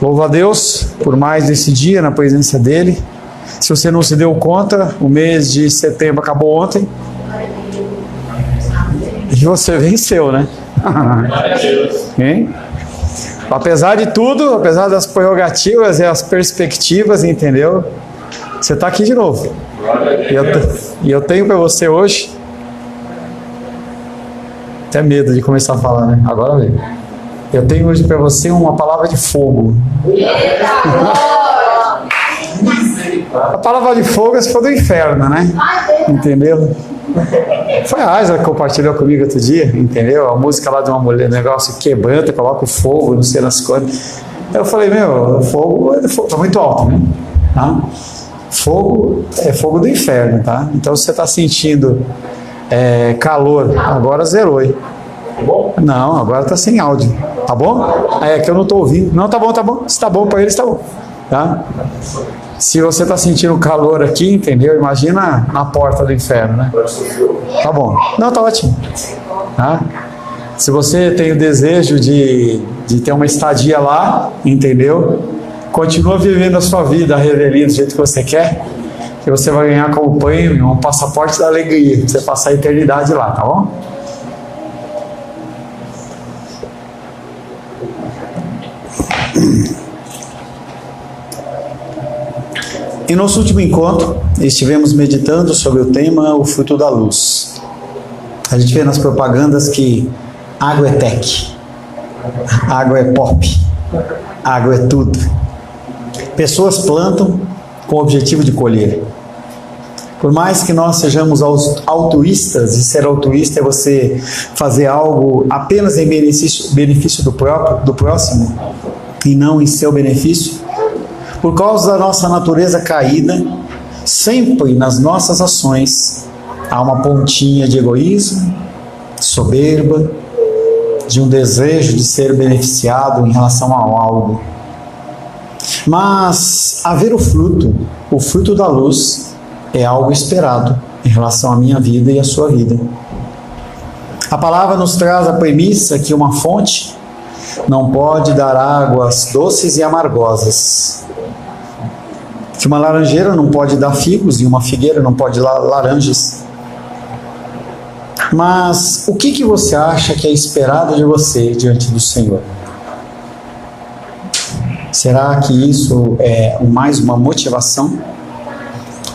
Louvo a Deus por mais esse dia na presença dEle. Se você não se deu conta, o mês de setembro acabou ontem. E você venceu, né? Hein? Apesar de tudo, apesar das prerrogativas e as perspectivas, entendeu? Você está aqui de novo. E eu tenho para você hoje... Até medo de começar a falar, né? Agora vem. Eu tenho hoje para você uma palavra de fogo. A palavra de fogo é se for do inferno, né? Entendeu? Foi a Asa que compartilhou comigo outro dia, entendeu? A música lá de uma mulher, negócio quebranta, coloca o fogo, não sei nas coisas. Eu falei, fogo tá muito alto, né? Tá? Fogo é fogo do inferno, tá? Então se você está sentindo calor, agora zerou, hein? Não, agora tá sem áudio, tá bom? É que eu não tô ouvindo. Não, tá bom. Se tá bom para eles, tá bom, tá? Se você tá sentindo calor aqui, entendeu? Imagina na porta do inferno, né? Tá bom. Não, tá ótimo. Tá? Se você tem o desejo de ter uma estadia lá, entendeu? Continua vivendo a sua vida, a revelia do jeito que você quer, que você vai ganhar como prêmio um passaporte da alegria, pra você passar a eternidade lá, tá bom? Em nosso último encontro, estivemos meditando sobre o tema o fruto da luz. A gente vê nas propagandas que água é tech, água é pop, água é tudo. Pessoas plantam com o objetivo de colher. Por mais que nós sejamos altruístas, e ser altruísta é você fazer algo apenas em benefício do próximo e não em seu benefício, por causa da nossa natureza caída, sempre nas nossas ações há uma pontinha de egoísmo, de soberba, de um desejo de ser beneficiado em relação a algo. Mas haver o fruto da luz, é algo esperado em relação à minha vida e à sua vida. A palavra nos traz a premissa que uma fonte não pode dar águas doces e amargosas. Que uma laranjeira não pode dar figos e uma figueira não pode dar laranjas. Mas o que você acha que é esperado de você diante do Senhor? Será que isso é mais uma motivação?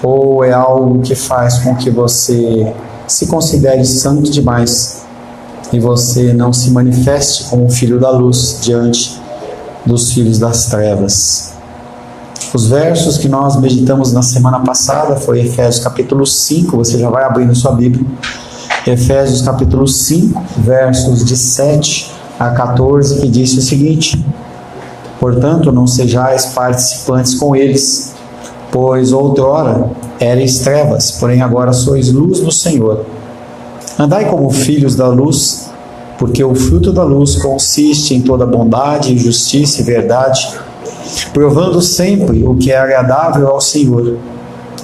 Ou é algo que faz com que você se considere santo demais e você não se manifeste como um filho da luz diante dos filhos das trevas? Os versos que nós meditamos na semana passada foi Efésios capítulo 5, você já vai abrindo sua Bíblia. Efésios capítulo 5, versos de 7 a 14, que diz o seguinte: portanto, não sejais participantes com eles, pois outrora erais trevas, porém agora sois luz do Senhor. Andai como filhos da luz, porque o fruto da luz consiste em toda bondade, justiça e verdade, provando sempre o que é agradável ao Senhor.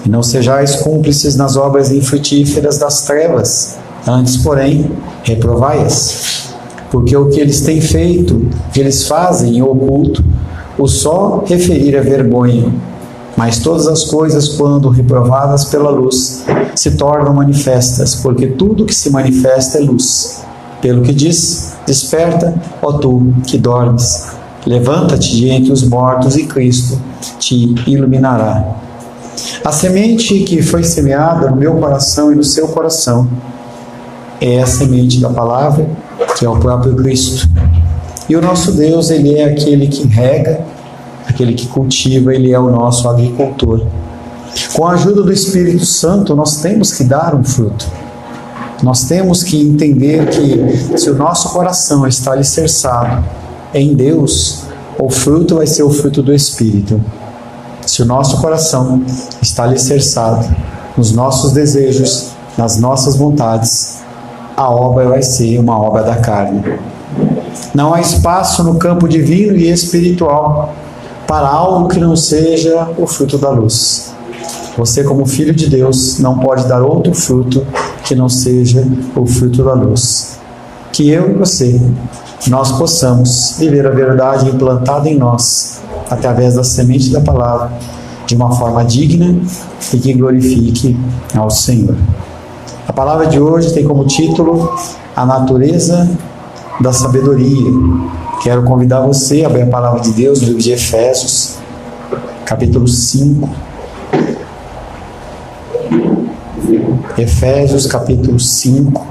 E não sejais cúmplices nas obras infrutíferas das trevas, antes, porém, reprovai-as. Porque o que eles têm feito, que eles fazem em oculto, o só referir é vergonha. Mas todas as coisas, quando reprovadas pela luz, se tornam manifestas, porque tudo que se manifesta é luz. Pelo que diz: desperta, ó tu que dormes, levanta-te de entre os mortos e Cristo te iluminará. A semente que foi semeada no meu coração e no seu coração é a semente da palavra, que é o próprio Cristo. E o nosso Deus, Ele é aquele que rega, aquele que cultiva, Ele é o nosso agricultor. Com a ajuda do Espírito Santo, nós temos que dar um fruto. Nós temos que entender que se o nosso coração está alicerçado em Deus, o fruto vai ser o fruto do Espírito. Se o nosso coração está alicerçado nos nossos desejos, nas nossas vontades, a obra vai ser uma obra da carne. Não há espaço no campo divino e espiritual para algo que não seja o fruto da luz. Você, como filho de Deus, não pode dar outro fruto que não seja o fruto da luz. que eu e você, nós possamos viver a verdade implantada em nós, através da semente da palavra, de uma forma digna e que glorifique ao Senhor. A palavra de hoje tem como título A Natureza da Sabedoria. Quero convidar você a abrir a palavra de Deus no livro de Efésios, capítulo 5. Efésios, capítulo 5,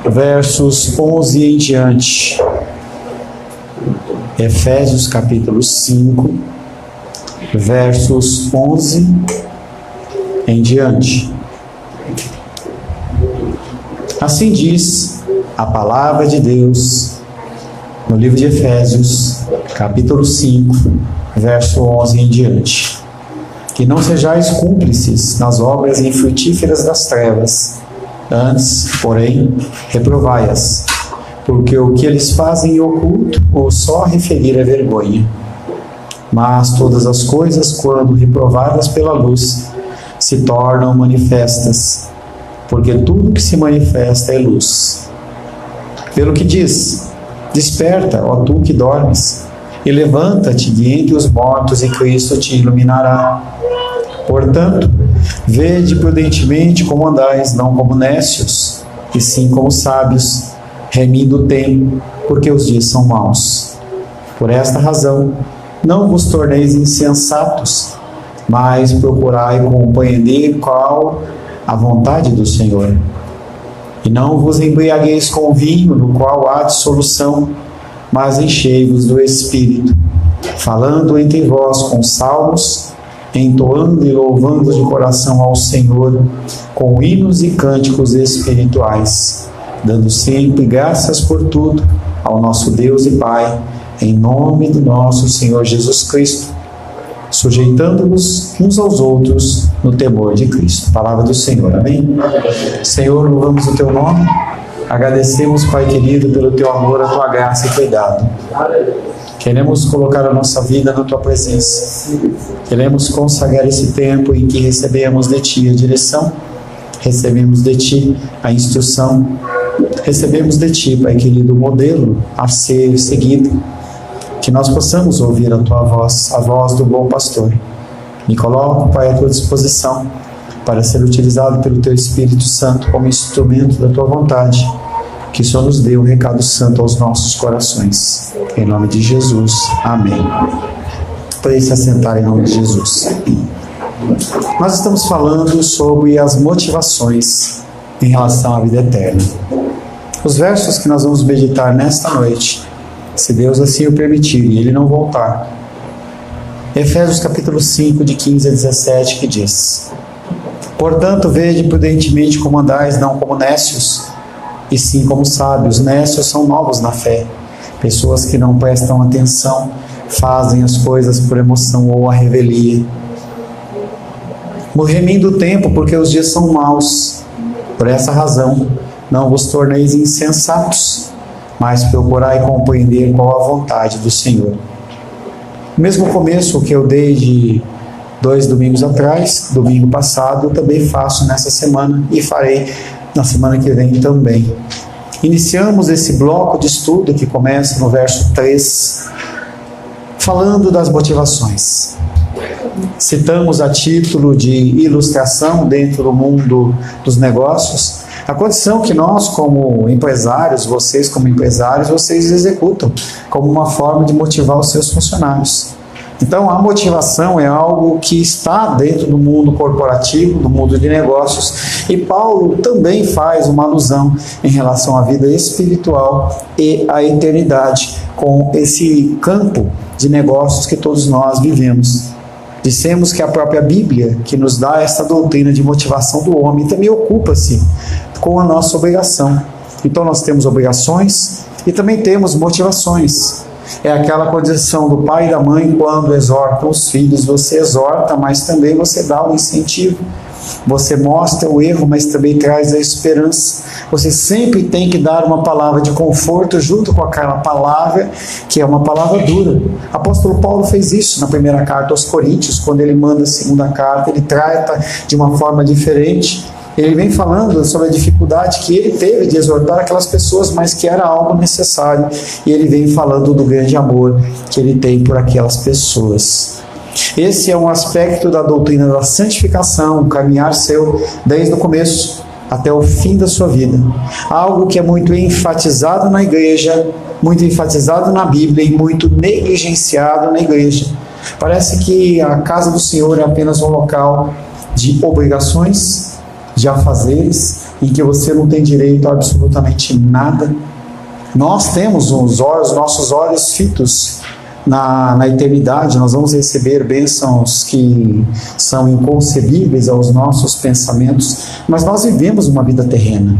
versos 11 em diante. Efésios, capítulo 5, versos 11 em diante. Assim diz a palavra de Deus no livro de Efésios, capítulo 5, verso 11 em diante. Que não sejais cúmplices nas obras infrutíferas das trevas, antes, porém, reprovai-as, porque o que eles fazem em oculto, ou só referir é vergonha. Mas todas as coisas, quando reprovadas pela luz, se tornam manifestas, porque tudo que se manifesta é luz. Pelo que diz: desperta, ó tu que dormes, e levanta-te de entre os mortos, e Cristo te iluminará. Portanto, vede prudentemente como andais, não como nécios, e sim como sábios, remindo o tempo, porque os dias são maus. Por esta razão, não vos torneis insensatos, mas procurai compreender qual a vontade do Senhor. E não vos embriagueis com vinho, no qual há dissolução, mas enchei-vos do Espírito, falando entre vós com salmos, entoando e louvando de coração ao Senhor, com hinos e cânticos espirituais, dando sempre graças por tudo ao nosso Deus e Pai, em nome do nosso Senhor Jesus Cristo, sujeitando-vos uns aos outros no temor de Cristo. Palavra do Senhor, amém? Senhor, louvamos o teu nome, agradecemos, Pai querido, pelo teu amor, a tua graça e cuidado. Queremos colocar a nossa vida na tua presença. Queremos consagrar esse tempo em que recebemos de ti a direção, recebemos de ti a instrução, recebemos de ti, Pai querido, o modelo a ser seguido, que nós possamos ouvir a tua voz, a voz do bom pastor. Me coloco, Pai, à tua disposição para ser utilizado pelo teu Espírito Santo como instrumento da tua vontade. Que o Senhor nos dê um recado santo aos nossos corações. Em nome de Jesus. Amém. Podem se assentar em nome de Jesus. Nós estamos falando sobre as motivações em relação à vida eterna. Os versos que nós vamos meditar nesta noite, se Deus assim o permitir e Ele não voltar. Efésios capítulo 5, de 15 a 17, que diz: portanto, vede prudentemente como andais, não como nécios, e sim como sábios. Nécios são novos na fé, pessoas que não prestam atenção, fazem as coisas por emoção ou a revelia. Remindo o tempo, porque os dias são maus. Por essa razão, não vos torneis insensatos, mas procurai compreender qual a vontade do Senhor. O mesmo começo que eu dei de 2 domingos atrás, domingo passado, eu também faço nessa semana e farei na semana que vem também. Iniciamos esse bloco de estudo que começa no verso 3, falando das motivações. Citamos a título de ilustração dentro do mundo dos negócios a condição que nós, como empresários, vocês como empresários, vocês executam como uma forma de motivar os seus funcionários. Então, a motivação é algo que está dentro do mundo corporativo, do mundo de negócios, e Paulo também faz uma alusão em relação à vida espiritual e à eternidade, com esse campo de negócios que todos nós vivemos. Dissemos que a própria Bíblia, que nos dá essa doutrina de motivação do homem, também ocupa-se com a nossa obrigação. Então nós temos obrigações e também temos motivações. É aquela condição do pai e da mãe quando exortam os filhos, você exorta, mas também você dá um incentivo. Você mostra o erro, mas também traz a esperança. Você sempre tem que dar uma palavra de conforto junto com aquela palavra que é uma palavra dura. O apóstolo Paulo fez isso na primeira carta aos Coríntios. Quando ele manda a segunda carta, ele trata de uma forma diferente. Ele vem falando sobre a dificuldade que ele teve de exortar aquelas pessoas, mas que era algo necessário. E ele vem falando do grande amor que ele tem por aquelas pessoas. Esse é um aspecto da doutrina da santificação, o caminhar seu desde o começo até o fim da sua vida. Algo que é muito enfatizado na igreja, muito enfatizado na Bíblia e muito negligenciado na igreja. Parece que a casa do Senhor é apenas um local de obrigações, de afazeres, em que você não tem direito a absolutamente nada. Nós temos os nossos olhos fitos na eternidade, nós vamos receber bênçãos que são inconcebíveis aos nossos pensamentos, mas nós vivemos uma vida terrena.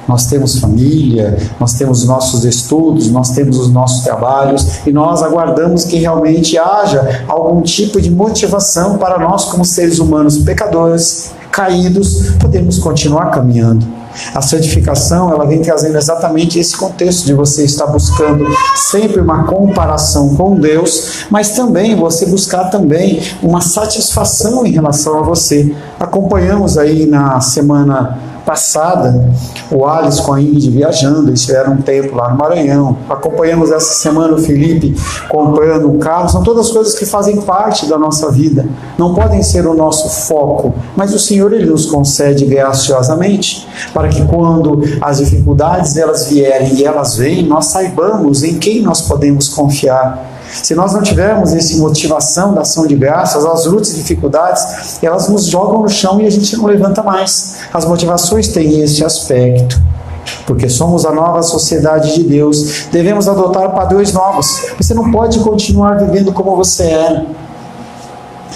Nós temos família, nós temos os nossos estudos, nós temos os nossos trabalhos e nós aguardamos que realmente haja algum tipo de motivação para nós, como seres humanos pecadores, caídos, podermos continuar caminhando. A santificação, ela vem trazendo exatamente esse contexto de você estar buscando sempre uma comparação com Deus, mas também você buscar também uma satisfação em relação a você. Acompanhamos aí na semana passada o Alice com a Ingrid viajando, eles tiveram um tempo lá no Maranhão. Acompanhamos essa semana o Felipe comprando um carro. São todas coisas que fazem parte da nossa vida, não podem ser o nosso foco, mas o Senhor, Ele nos concede graciosamente para que quando as dificuldades elas vierem e elas vêm, nós saibamos em quem nós podemos confiar. Se nós não tivermos essa motivação da ação de graças, as lutas e dificuldades, elas nos jogam no chão e a gente não levanta mais. As motivações têm esse aspecto. Porque somos a nova sociedade de Deus, devemos adotar padrões novos. Você não pode continuar vivendo como você era.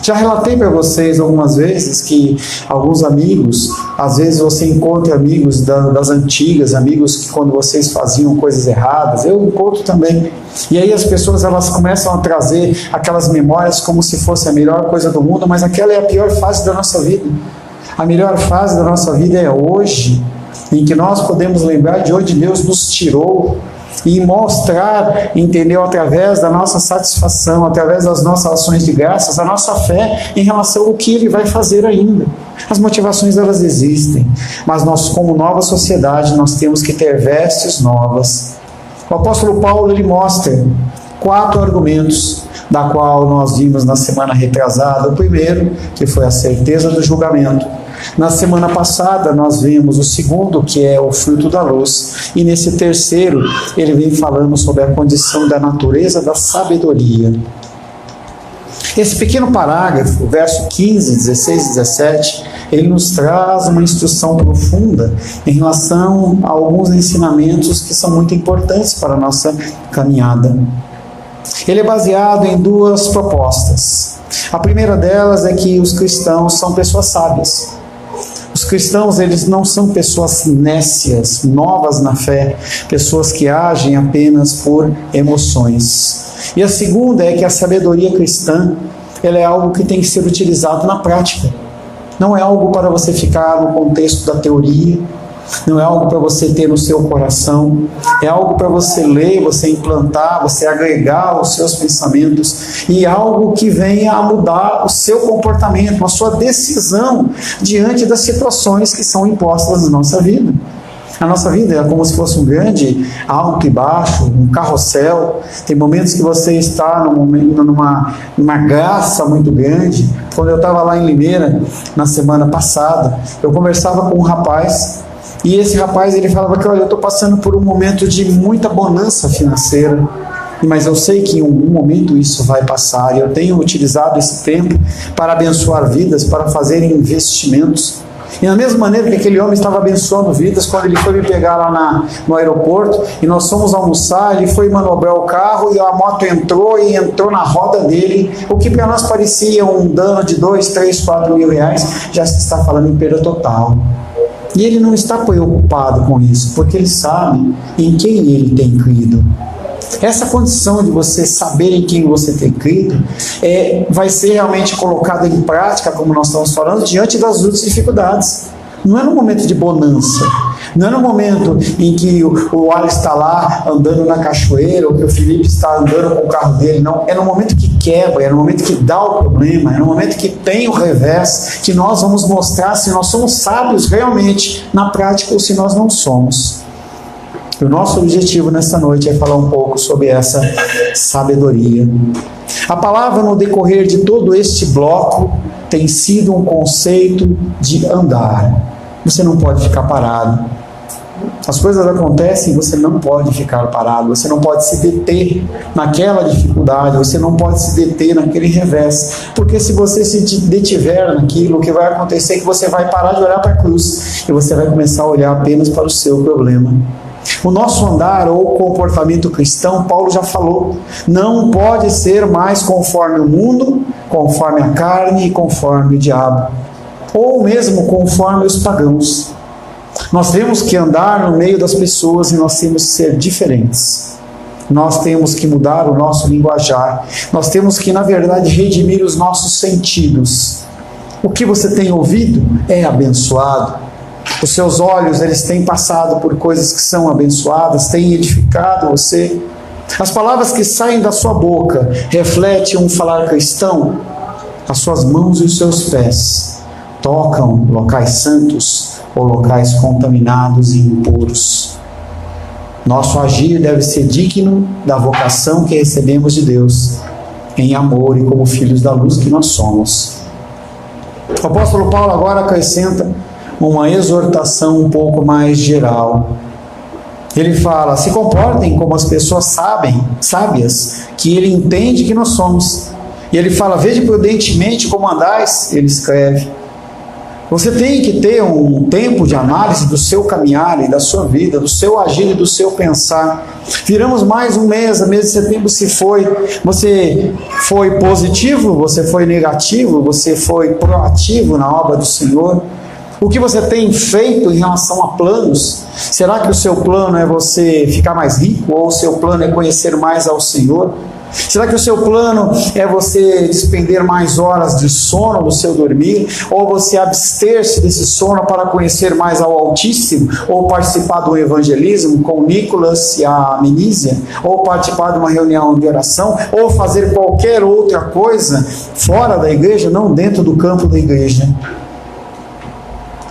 Já relatei para vocês algumas vezes que alguns amigos, às vezes você encontra amigos das antigas, amigos que quando vocês faziam coisas erradas, eu encontro também. E aí as pessoas elas começam a trazer aquelas memórias como se fosse a melhor coisa do mundo, mas aquela é a pior fase da nossa vida. A melhor fase da nossa vida é hoje, em que nós podemos lembrar de onde Deus nos tirou, e mostrar, entendeu, através da nossa satisfação, através das nossas ações de graças, a nossa fé em relação ao que Ele vai fazer ainda. As motivações elas existem, mas nós como nova sociedade, nós temos que ter vestes novas. O apóstolo Paulo, ele mostra 4 argumentos, da qual nós vimos na semana retrasada. O primeiro, que foi a certeza do julgamento. Na semana passada nós vimos o segundo, que é o fruto da luz, e nesse terceiro ele vem falando sobre a condição da natureza da sabedoria. Esse pequeno parágrafo, verso 15, 16 e 17, ele nos traz uma instrução profunda em relação a alguns ensinamentos que são muito importantes para a nossa caminhada. Ele é baseado em 2 propostas. A primeira delas é que os cristãos são pessoas sábias. Os cristãos, eles não são pessoas nécias, novas na fé, pessoas que agem apenas por emoções. E a segunda é que a sabedoria cristã, ela é algo que tem que ser utilizado na prática. Não é algo para você ficar no contexto da teoria, não é algo para você ter no seu coração, é algo para você ler, você implantar, você agregar aos seus pensamentos, e algo que venha a mudar o seu comportamento, a sua decisão diante das situações que são impostas na nossa vida. A nossa vida é como se fosse um grande alto e baixo, um carrossel. Tem momentos que você está numa graça muito grande. Quando eu estava lá em Limeira, na semana passada, eu conversava com um rapaz, e esse rapaz ele falava que, olha, eu estou passando por um momento de muita bonança financeira, mas eu sei que em algum momento isso vai passar, e eu tenho utilizado esse tempo para abençoar vidas, para fazer investimentos. E da mesma maneira que aquele homem estava abençoando vidas, quando ele foi me pegar lá no aeroporto, e nós fomos almoçar, ele foi manobrar o carro, e a moto entrou na roda dele, o que para nós parecia um dano de 2, 3, 4 mil reais, já se está falando em perda total. E ele não está preocupado com isso, porque ele sabe em quem ele tem crido. Essa condição de você saber em quem você tem crido vai ser realmente colocada em prática, como nós estamos falando, diante das lutas e dificuldades. Não é no momento de bonança, não é no momento em que o Alisson está lá andando na cachoeira, ou que o Felipe está andando com o carro dele, não. É no momento que quebra, é no momento que dá o problema, é no momento que tem o revés, que nós vamos mostrar se nós somos sábios realmente na prática ou se nós não somos. E o nosso objetivo nessa noite é falar um pouco sobre essa sabedoria. A palavra no decorrer de todo este bloco tem sido um conceito de andar. Você não pode ficar parado. As coisas acontecem e você não pode ficar parado, você não pode se deter naquela dificuldade, você não pode se deter naquele revés, porque se você se detiver naquilo, o que vai acontecer é que você vai parar de olhar para a cruz e você vai começar a olhar apenas para o seu problema. O nosso andar ou comportamento cristão, Paulo já falou, não pode ser mais conforme o mundo, conforme a carne e conforme o diabo, ou mesmo conforme os pagãos. Nós temos que andar no meio das pessoas e nós temos que ser diferentes. Nós temos que mudar o nosso linguajar. Nós temos que, na verdade, redimir os nossos sentidos. O que você tem ouvido é abençoado. Os seus olhos, eles têm passado por coisas que são abençoadas, têm edificado você. As palavras que saem da sua boca refletem um falar cristão. As suas mãos e os seus pés tocam locais santos ou locais contaminados e impuros. Nosso agir deve ser digno da vocação que recebemos de Deus, em amor e como filhos da luz que nós somos. O apóstolo Paulo agora acrescenta uma exortação um pouco mais geral. Ele fala, se comportem como as pessoas sábias, que ele entende que nós somos. E ele fala, vede prudentemente como andais, ele escreve. Você tem que ter um tempo de análise do seu caminhar e da sua vida, do seu agir e do seu pensar. Viramos mais um mês, a mês de setembro se foi. Você foi positivo? Você foi negativo? Você foi proativo na obra do Senhor? O que você tem feito em relação a planos? Será que o seu plano é você ficar mais rico ou o seu plano é conhecer mais ao Senhor? Será que o seu plano é você despender mais horas de sono no seu dormir? Ou você abster-se desse sono para conhecer mais ao Altíssimo? Ou participar do evangelismo com o Nicolas e a Minísia? Ou participar de uma reunião de oração? Ou fazer qualquer outra coisa fora da igreja, não dentro do campo da igreja?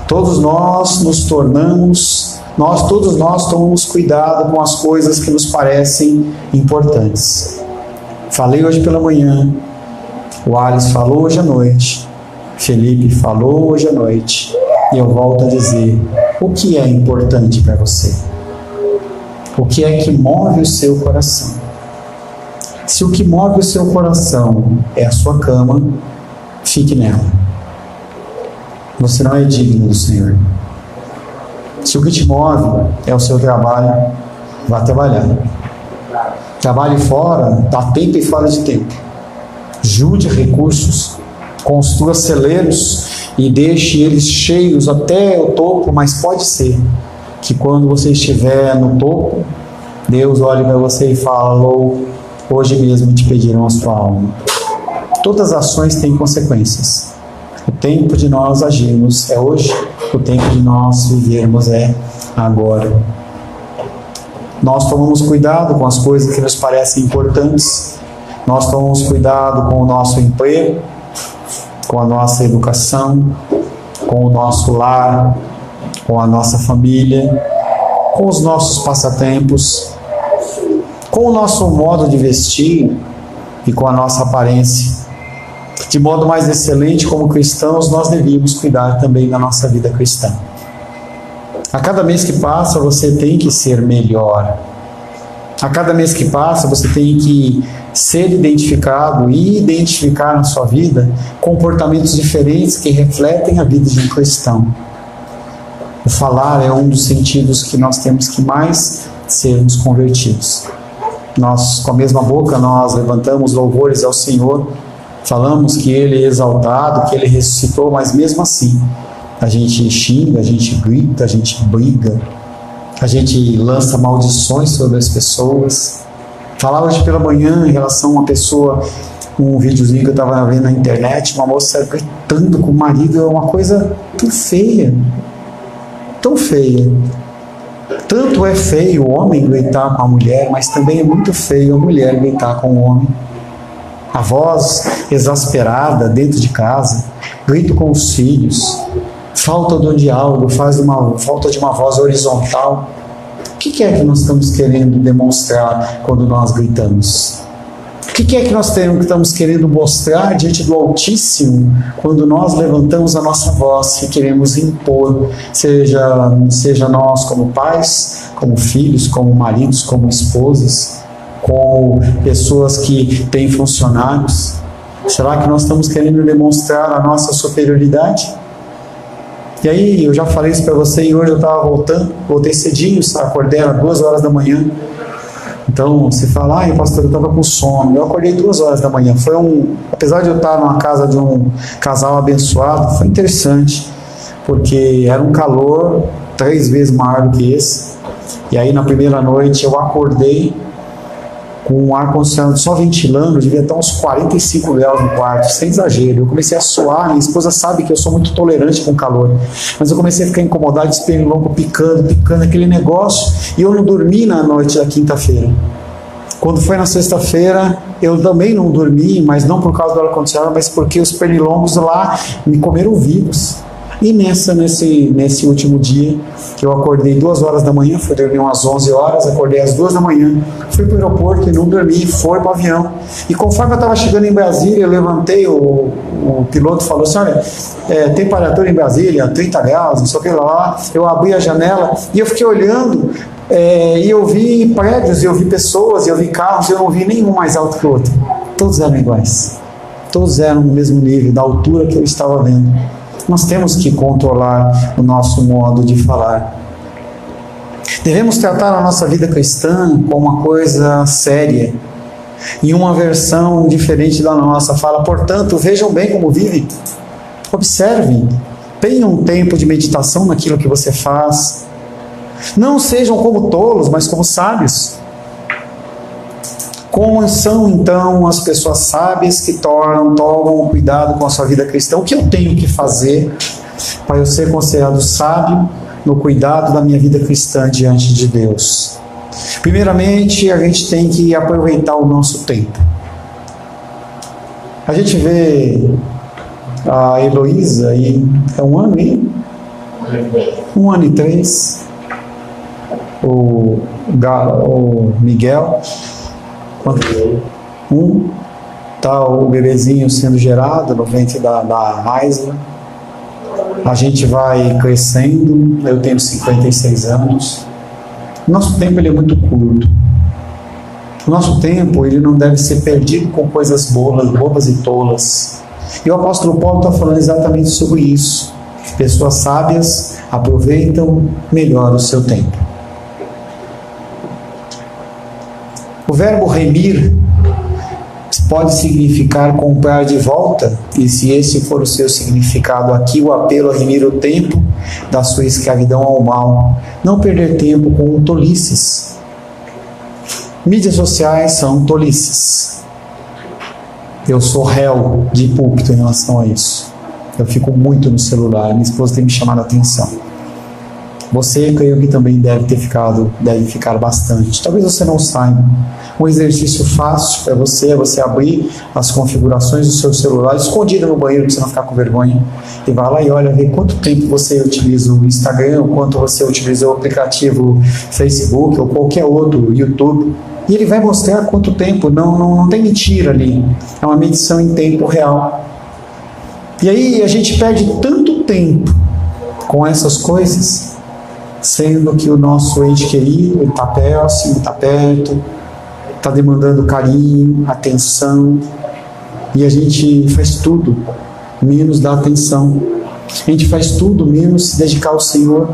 Todos nós nos tornamos, todos nós tomamos cuidado com as coisas que nos parecem importantes. Falei hoje pela manhã, o Alice falou hoje à noite, Felipe falou hoje à noite, e eu volto a dizer, o que é importante para você? O que é que move o seu coração? Se o que move o seu coração é a sua cama, fique nela. Você não é digno do Senhor. Se o que te move é o seu trabalho, vá trabalhar. Trabalhe fora, dá tempo e fora de tempo. Junte recursos, construa celeiros e deixe eles cheios até o topo, mas pode ser que quando você estiver no topo, Deus olhe para você e fala, hoje mesmo te pediram a sua alma. Todas as ações têm consequências. O tempo de nós agirmos é hoje, o tempo de nós vivermos é agora. Nós tomamos cuidado com as coisas que nos parecem importantes, nós tomamos cuidado com o nosso emprego, com a nossa educação, com o nosso lar, com a nossa família, com os nossos passatempos, com o nosso modo de vestir e com a nossa aparência. De modo mais excelente, como cristãos, nós devíamos cuidar também da nossa vida cristã. A cada mês que passa, você tem que ser melhor. A cada mês que passa, você tem que ser identificado e identificar na sua vida comportamentos diferentes que refletem a vida de um cristão. O falar é um dos sentidos que nós temos que mais sermos convertidos. Nós, com a mesma boca, nós levantamos louvores ao Senhor, falamos que Ele é exaltado, que Ele ressuscitou, mas mesmo assim, a gente xinga, a gente grita, a gente briga, a gente lança maldições sobre as pessoas. Falava hoje pela manhã em relação a uma pessoa, um videozinho que eu estava vendo na internet, uma moça gritando com o marido, é uma coisa tão feia, tão feia. Tanto é feio o homem gritar com a mulher, mas também é muito feio a mulher gritar com o homem. A voz exasperada dentro de casa, grito com os filhos, falta de um diálogo, falta de uma voz horizontal. O que é que nós estamos querendo demonstrar quando nós gritamos? O que é que nós estamos querendo mostrar diante do Altíssimo quando nós levantamos a nossa voz e queremos impor, seja nós como pais, como filhos, como maridos, como esposas, como pessoas que têm funcionários? Será que nós estamos querendo demonstrar a nossa superioridade? E aí, eu já falei isso para você e hoje eu estava voltei cedinho, acordei às 2 horas da manhã. Então, você fala, pastor, eu estava com sono. Eu acordei 2 horas da manhã. Apesar de eu estar numa casa de um casal abençoado, foi interessante, porque era um calor 3 vezes maior do que esse. E aí, na primeira noite, eu acordei com o ar-condicionado só ventilando, devia estar uns 45 graus no quarto, sem exagero. Eu comecei a suar, minha esposa sabe que eu sou muito tolerante com calor, mas eu comecei a ficar incomodado, de pernilongo picando aquele negócio, e eu não dormi na noite da quinta-feira. Quando foi na sexta-feira, eu também não dormi, mas não por causa do ar-condicionado, mas porque os pernilongos lá me comeram vivos. E nesse último dia, eu acordei 2 horas da manhã, fui dormir umas 11 horas, acordei às 2 da manhã, fui para o aeroporto e não dormi, fui para o avião. E conforme eu estava chegando em Brasília, eu levantei, o piloto falou assim, olha, temperatura em Brasília, 30 graus, não sei o que lá. Eu abri a janela e eu fiquei olhando, e eu vi prédios, eu vi pessoas, eu vi carros, eu não vi nenhum mais alto que o outro. Todos eram iguais. Todos eram no mesmo nível, da altura que eu estava vendo. Nós temos que controlar o nosso modo de falar. Devemos tratar a nossa vida cristã como uma coisa séria, em uma versão diferente da nossa. Fala, portanto, vejam bem como vivem, observem, tenham um tempo de meditação naquilo que você faz. Não sejam como tolos, mas como sábios. Como são, então, as pessoas sábias que tomam cuidado com a sua vida cristã? O que eu tenho que fazer para eu ser considerado sábio no cuidado da minha vida cristã diante de Deus? Primeiramente, a gente tem que aproveitar o nosso tempo. A gente vê a Heloísa, e é 1 ano, hein? 1 ano e 3. O Miguel... Tá o bebezinho sendo gerado no ventre da Aisla. A gente vai crescendo. Eu tenho 56 anos. Nosso tempo ele é muito curto. O nosso tempo ele não deve ser perdido com coisas bobas e tolas. E o apóstolo Paulo está falando exatamente sobre isso. Pessoas sábias aproveitam melhor o seu tempo. O verbo remir pode significar comprar de volta, e se esse for o seu significado aqui, o apelo a remir o tempo da sua escravidão ao mal, não perder tempo com tolices. Mídias sociais são tolices. Eu sou réu de púlpito em relação a isso. Eu fico muito no celular, minha esposa tem me chamado a atenção. Você, creio que também deve ficar bastante. Talvez você não saiba. Um exercício fácil para você é você abrir as configurações do seu celular, escondido no banheiro, para você não ficar com vergonha, e vai lá e olha, vê quanto tempo você utiliza o Instagram, quanto você utiliza o aplicativo Facebook ou qualquer outro, YouTube, e ele vai mostrar quanto tempo, não tem mentira ali, é uma medição em tempo real. E aí a gente perde tanto tempo com essas coisas, sendo que o nosso ente querido está próximo, está perto, está demandando carinho, atenção, e a gente faz tudo menos dar atenção. A gente faz tudo menos se dedicar ao Senhor.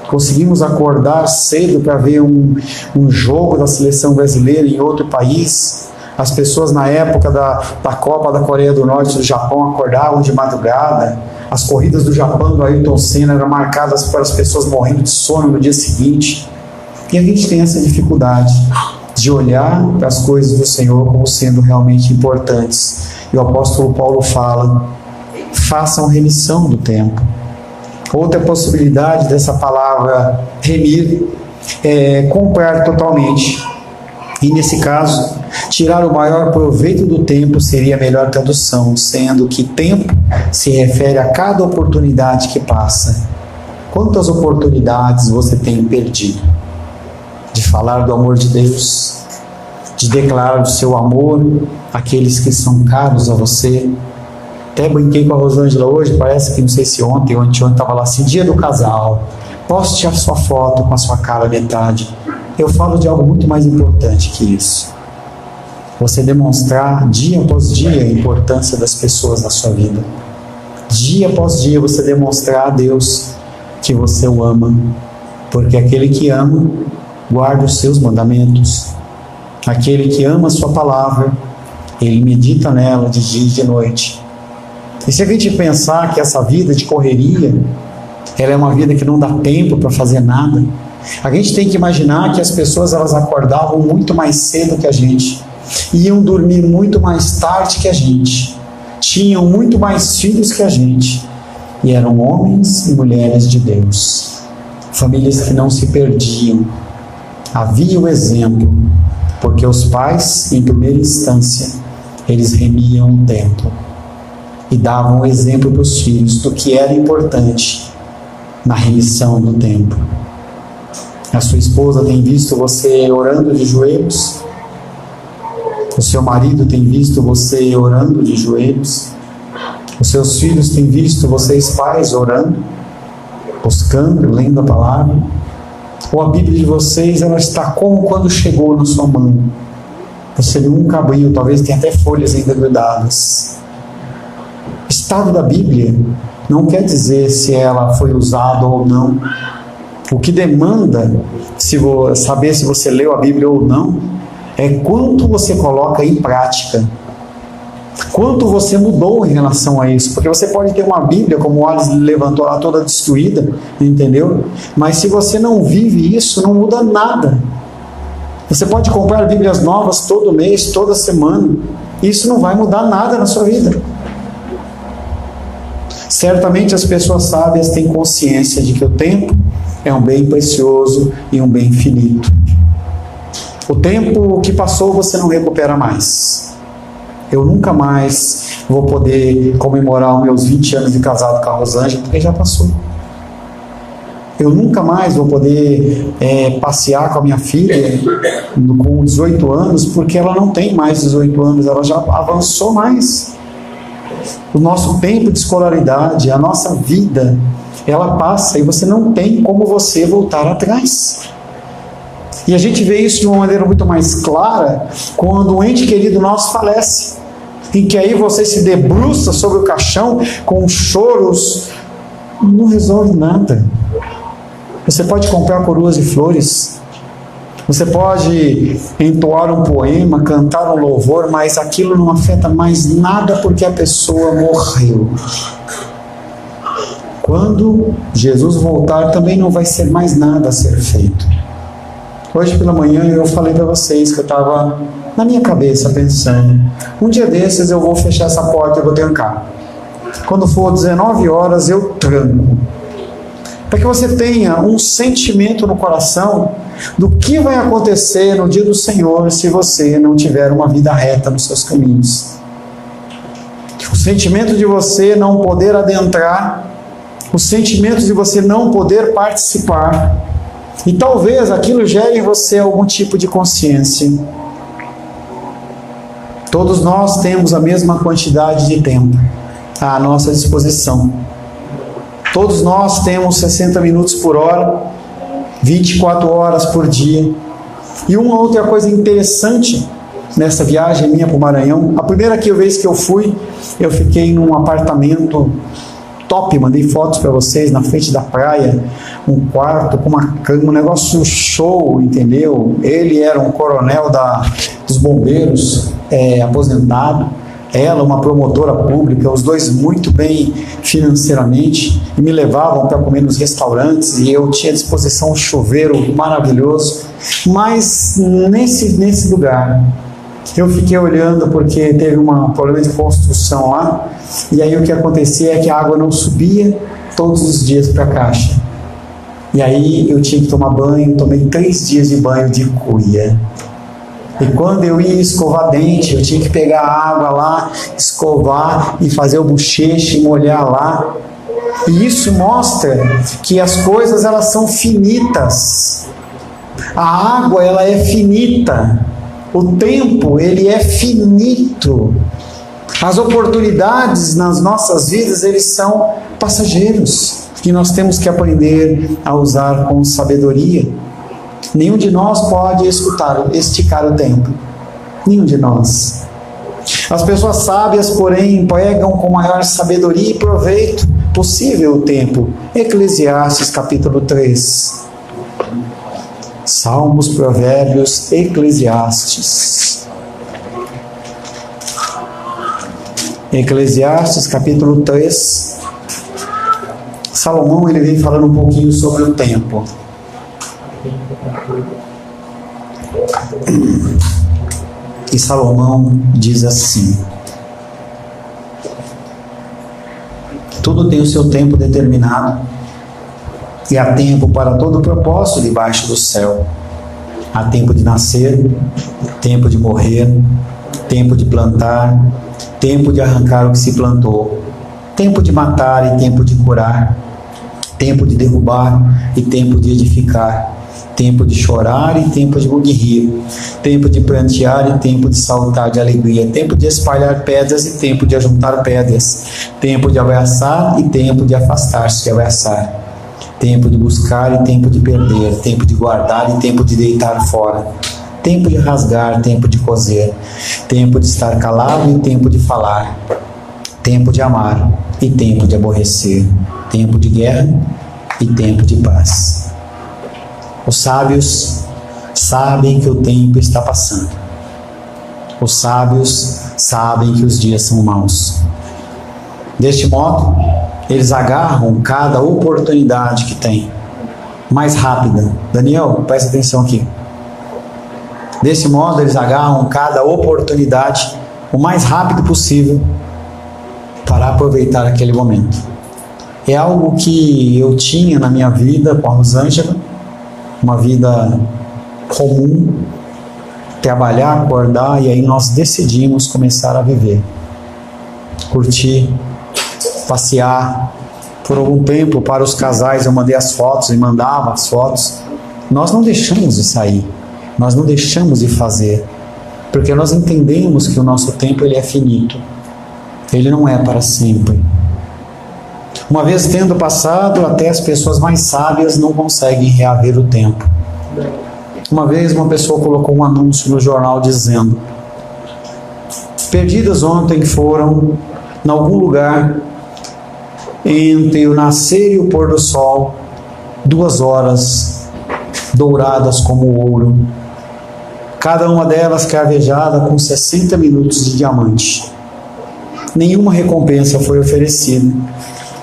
Conseguimos acordar cedo para ver um jogo da seleção brasileira em outro país. As pessoas na época da Copa da Coreia do Norte e do Japão acordavam de madrugada. As corridas do Japão, do Ayrton Senna, eram marcadas pelas pessoas morrendo de sono no dia seguinte. E a gente tem essa dificuldade de olhar para as coisas do Senhor como sendo realmente importantes. E o apóstolo Paulo fala, façam remissão do tempo. Outra possibilidade dessa palavra remir é comprar totalmente. E nesse caso, tirar o maior proveito do tempo seria a melhor tradução, sendo que tempo se refere a cada oportunidade que passa. Quantas oportunidades você tem perdido de falar do amor de Deus, de declarar o seu amor àqueles que são caros a você? Até brinquei com a Rosângela hoje, parece que não sei se ontem ou anteontem estava lá assim, dia do casal, poste a sua foto com a sua cara metade. Eu falo de algo muito mais importante que isso. Você demonstrar dia após dia a importância das pessoas na sua vida. Dia após dia você demonstrar a Deus que você o ama, porque aquele que ama guarda os seus mandamentos. Aquele que ama a sua palavra, ele medita nela de dia e de noite. E se a gente pensar que essa vida de correria, ela é uma vida que não dá tempo para fazer nada, a gente tem que imaginar que as pessoas elas acordavam muito mais cedo que a gente, iam dormir muito mais tarde que a gente, tinham muito mais filhos que a gente, e eram homens e mulheres de Deus, famílias que não se perdiam. Havia o exemplo, porque os pais, em primeira instância, eles remiam o tempo e davam o exemplo para os filhos do que era importante na remissão do tempo. A sua esposa tem visto você orando de joelhos? O seu marido tem visto você orando de joelhos? Os seus filhos têm visto vocês pais orando, buscando, lendo a palavra? Ou a Bíblia de vocês, ela está como quando chegou na sua mão? Você nunca abriu, talvez tenha até folhas ainda grudadas. O estado da Bíblia não quer dizer se ela foi usada ou não. O que demanda saber se você leu a Bíblia ou não é quanto você coloca em prática, quanto você mudou em relação a isso. Porque você pode ter uma Bíblia, como o Alice levantou lá, toda destruída, entendeu? Mas se você não vive isso, não muda nada. Você pode comprar Bíblias novas todo mês, toda semana, isso não vai mudar nada na sua vida. Certamente as pessoas sábias têm consciência de que o tempo é um bem precioso e um bem finito. O tempo que passou você não recupera mais. Eu nunca mais vou poder comemorar os meus 20 anos de casado com a Rosângela, porque já passou. Eu nunca mais vou poder passear com a minha filha com 18 anos, porque ela não tem mais 18 anos, ela já avançou mais. O nosso tempo de escolaridade, a nossa vida, ela passa e você não tem como você voltar atrás. E a gente vê isso de uma maneira muito mais clara quando um ente querido nosso falece, em que aí você se debruça sobre o caixão com choros, não resolve nada. Você pode comprar coroas de flores, você pode entoar um poema, cantar um louvor, mas aquilo não afeta mais nada porque a pessoa morreu. Quando Jesus voltar, também não vai ser mais nada a ser feito. Hoje pela manhã eu falei para vocês que eu estava na minha cabeça pensando, um dia desses eu vou fechar essa porta e vou trancar. Quando for 19 horas eu tranco. Para que você tenha um sentimento no coração do que vai acontecer no dia do Senhor se você não tiver uma vida reta nos seus caminhos. O sentimento de você não poder adentrar, o sentimento de você não poder participar, e talvez aquilo gere em você algum tipo de consciência. Todos nós temos a mesma quantidade de tempo à nossa disposição. Todos nós temos 60 minutos por hora, 24 horas por dia. E uma outra coisa interessante nessa viagem minha para o Maranhão, a primeira vez que eu fui, eu fiquei num apartamento top, mandei fotos para vocês, na frente da praia, um quarto com uma cama, um negócio show, entendeu? Ele era um coronel dos bombeiros, aposentado, ela uma promotora pública, os dois muito bem financeiramente, e me levavam para comer nos restaurantes, e eu tinha à disposição um chuveiro maravilhoso, mas nesse lugar, eu fiquei olhando porque teve um problema de construção lá, e aí o que acontecia é que a água não subia todos os dias para a caixa, e aí eu tinha que tomar banho, tomei 3 dias de banho de cuia. E quando eu ia escovar dente, eu tinha que pegar a água lá, escovar e fazer o bocheche e molhar lá. E isso mostra que as coisas elas são finitas. A água ela é finita. O tempo ele é finito. As oportunidades nas nossas vidas eles são passageiros. E nós temos que aprender a usar com sabedoria. Nenhum de nós pode esticar o tempo. Nenhum de nós. As pessoas sábias, porém, empregam com maior sabedoria e proveito possível o tempo. Eclesiastes capítulo 3. Salmos, Provérbios, Eclesiastes. Eclesiastes capítulo 3. Salomão ele vem falando um pouquinho sobre o tempo. E Salomão diz assim: tudo tem o seu tempo determinado, e há tempo para todo propósito debaixo do céu. Há tempo de nascer, tempo de morrer, tempo de plantar, tempo de arrancar o que se plantou, tempo de matar e tempo de curar, tempo de derrubar e tempo de edificar, tempo de chorar e tempo de rir, tempo de prantear e tempo de saltar de alegria, tempo de espalhar pedras e tempo de ajuntar pedras, tempo de abraçar e tempo de afastar-se de abraçar, tempo de buscar e tempo de perder, tempo de guardar e tempo de deitar fora, tempo de rasgar, tempo de coser, tempo de estar calado e tempo de falar, tempo de amar e tempo de aborrecer, tempo de guerra e tempo de paz. Os sábios sabem que o tempo está passando. Os sábios sabem que os dias são maus. Deste modo, eles agarram cada oportunidade que têm, mais rápida. Daniel, presta atenção aqui. Desse modo, eles agarram cada oportunidade o mais rápido possível para aproveitar aquele momento. É algo que eu tinha na minha vida com a Rosângela, uma vida comum, trabalhar, acordar, e aí nós decidimos começar a viver, curtir, passear. Por algum tempo, para os casais, eu mandei as fotos e mandava as fotos. Nós não deixamos de sair, nós não deixamos de fazer, porque nós entendemos que o nosso tempo ele é finito, ele não é para sempre. Uma vez tendo passado, até as pessoas mais sábias não conseguem reaver o tempo. Uma vez uma pessoa colocou um anúncio no jornal dizendo: perdidas ontem foram, em algum lugar, entre o nascer e o pôr do sol, 2 horas, douradas como ouro, cada uma delas cravejada com 60 minutos de diamante. Nenhuma recompensa foi oferecida,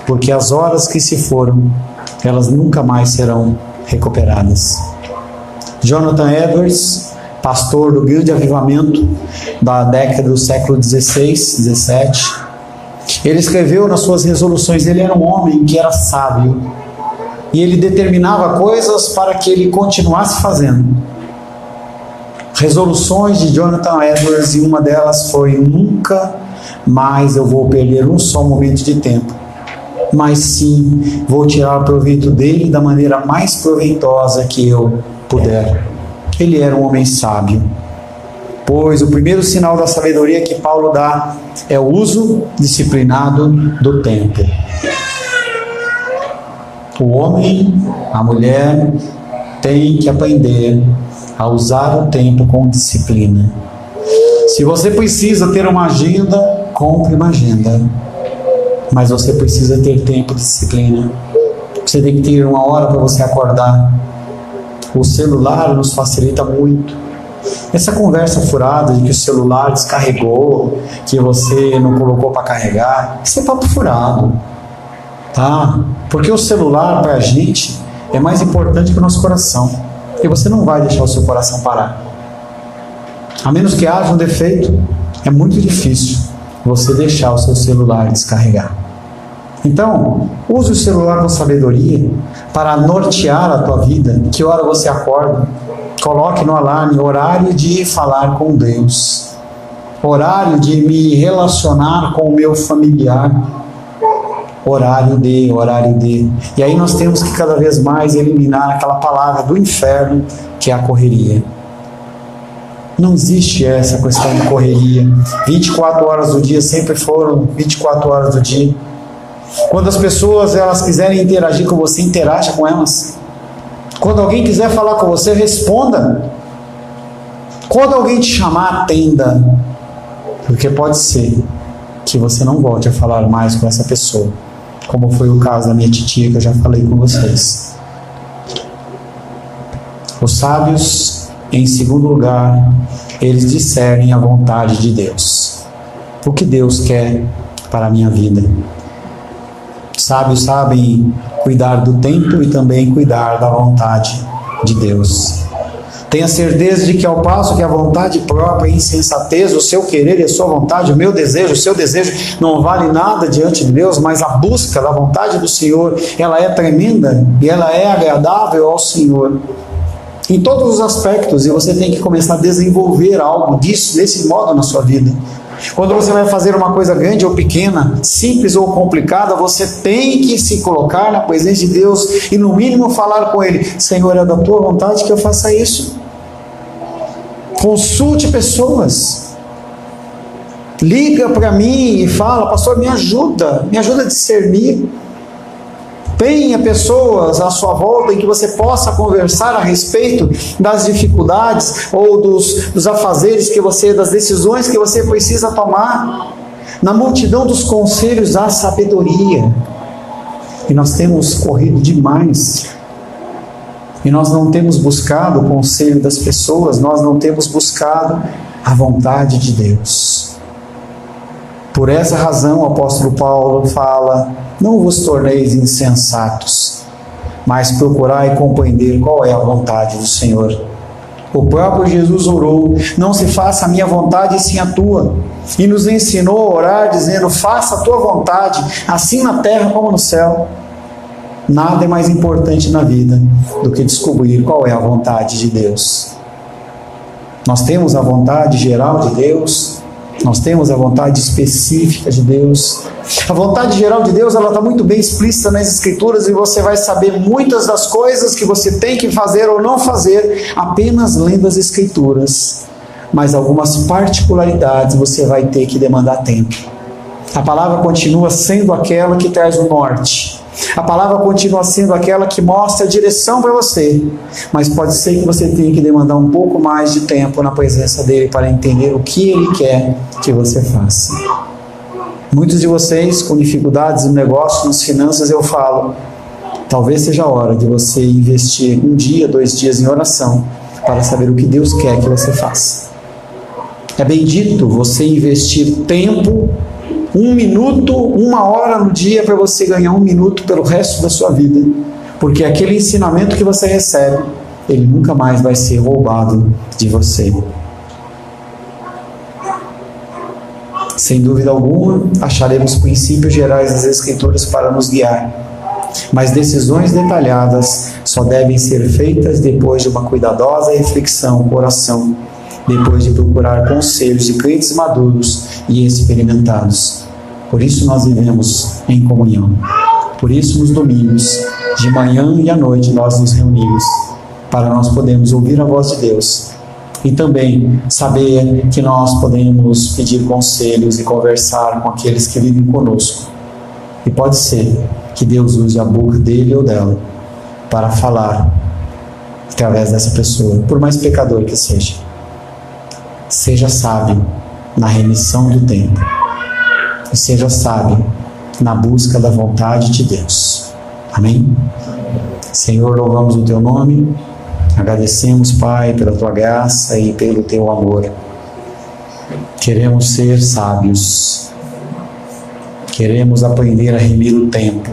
porque as horas que se foram, elas nunca mais serão recuperadas. Jonathan Edwards, pastor do grande avivamento da década do século XVI, XVII, ele escreveu nas suas resoluções, ele era um homem que era sábio, e ele determinava coisas para que ele continuasse fazendo. Resoluções de Jonathan Edwards, e uma delas foi: nunca mais eu vou perder um só momento de tempo, mas sim vou tirar proveito dele da maneira mais proveitosa que eu puder. Ele era um homem sábio, pois o primeiro sinal da sabedoria que Paulo dá é o uso disciplinado do tempo. O homem, a mulher, tem que aprender a usar o tempo com disciplina. Se você precisa ter uma agenda, compre uma agenda. Mas você precisa ter tempo de disciplina. Você tem que ter 1 hora para você acordar. O celular nos facilita muito. Essa conversa furada de que o celular descarregou, que você não colocou para carregar, isso é papo furado, tá? Porque o celular para a gente é mais importante que o nosso coração. E você não vai deixar o seu coração parar. A menos que haja um defeito, é muito difícil você deixar o seu celular descarregar. Então, use o celular com sabedoria para nortear a tua vida. Que hora você acorda? Coloque no alarme horário de falar com Deus, horário de me relacionar com o meu familiar, horário de. E aí nós temos que cada vez mais eliminar aquela palavra do inferno, que é a correria. Não existe essa questão de correria. 24 horas do dia sempre foram 24 horas do dia. Quando as pessoas elas quiserem interagir com você, interaja com elas. Quando alguém quiser falar com você, responda. Quando alguém te chamar, atenda. Porque pode ser que você não volte a falar mais com essa pessoa, como foi o caso da minha titia, que eu já falei com vocês. Os sábios, em segundo lugar, eles discernem a vontade de Deus. O que Deus quer para a minha vida? Sábios sabem cuidar do tempo e também cuidar da vontade de Deus. Tenha certeza de que ao passo que a vontade própria é insensatez, o seu querer e a sua vontade, o meu desejo, o seu desejo não vale nada diante de Deus, mas a busca da vontade do Senhor, ela é tremenda e ela é agradável ao Senhor. Em todos os aspectos, e você tem que começar a desenvolver algo disso, desse modo na sua vida. Quando você vai fazer uma coisa grande ou pequena, simples ou complicada, você tem que se colocar na presença de Deus e no mínimo falar com Ele: Senhor, é da Tua vontade que eu faça isso? Consulte pessoas. Liga para mim e fala: pastor, me ajuda a discernir. Tenha pessoas à sua volta em que você possa conversar a respeito das dificuldades ou dos afazeres que você, das decisões que você precisa tomar. Na multidão dos conselhos há sabedoria. E nós temos corrido demais. E nós não temos buscado o conselho das pessoas, nós não temos buscado a vontade de Deus. Por essa razão, o apóstolo Paulo fala: não vos torneis insensatos, mas procurai compreender qual é a vontade do Senhor. O próprio Jesus orou: não se faça a minha vontade, e sim a tua. E nos ensinou a orar dizendo: faça a tua vontade, assim na terra como no céu. Nada é mais importante na vida do que descobrir qual é a vontade de Deus. Nós temos a vontade geral de Deus, nós temos a vontade específica de Deus. A vontade geral de Deus, ela está muito bem explícita nas Escrituras, e você vai saber muitas das coisas que você tem que fazer ou não fazer apenas lendo as Escrituras. Mas algumas particularidades você vai ter que demandar tempo. A palavra continua sendo aquela que traz o norte. A palavra continua sendo aquela que mostra a direção para você, mas pode ser que você tenha que demandar um pouco mais de tempo na presença dele para entender o que ele quer que você faça. Muitos de vocês com dificuldades no negócio, nas finanças, eu falo: talvez seja a hora de você investir 1 dia, 2 dias em oração para saber o que Deus quer que você faça. É bendito você investir tempo, 1 minuto, 1 hora no dia, para você ganhar 1 minuto pelo resto da sua vida, porque aquele ensinamento que você recebe, ele nunca mais vai ser roubado de você. Sem dúvida alguma, acharemos princípios gerais das Escrituras para nos guiar, mas decisões detalhadas só devem ser feitas depois de uma cuidadosa reflexão, oração, depois de procurar conselhos de crentes maduros e experimentados. Por isso nós vivemos em comunhão. Por isso nos domingos, de manhã e à noite, nós nos reunimos para nós podermos ouvir a voz de Deus e também saber que nós podemos pedir conselhos e conversar com aqueles que vivem conosco. E pode ser que Deus use a boca dele ou dela para falar através dessa pessoa, por mais pecador que seja. Seja sábio na remissão do tempo e seja sábio na busca da vontade de Deus. Amém? Senhor, louvamos o Teu nome, agradecemos, Pai, pela Tua graça e pelo Teu amor. Queremos ser sábios, queremos aprender a remir o tempo.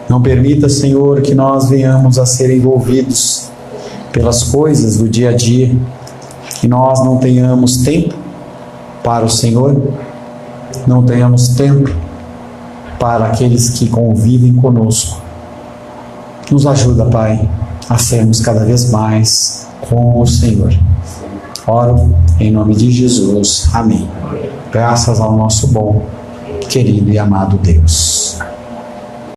Não permita, Senhor, que nós venhamos a ser envolvidos pelas coisas do dia a dia, que nós não tenhamos tempo para o Senhor, não tenhamos tempo para aqueles que convivem conosco. Nos ajuda, Pai, a sermos cada vez mais com o Senhor. Oro em nome de Jesus. Amém. Graças ao nosso bom, querido e amado Deus.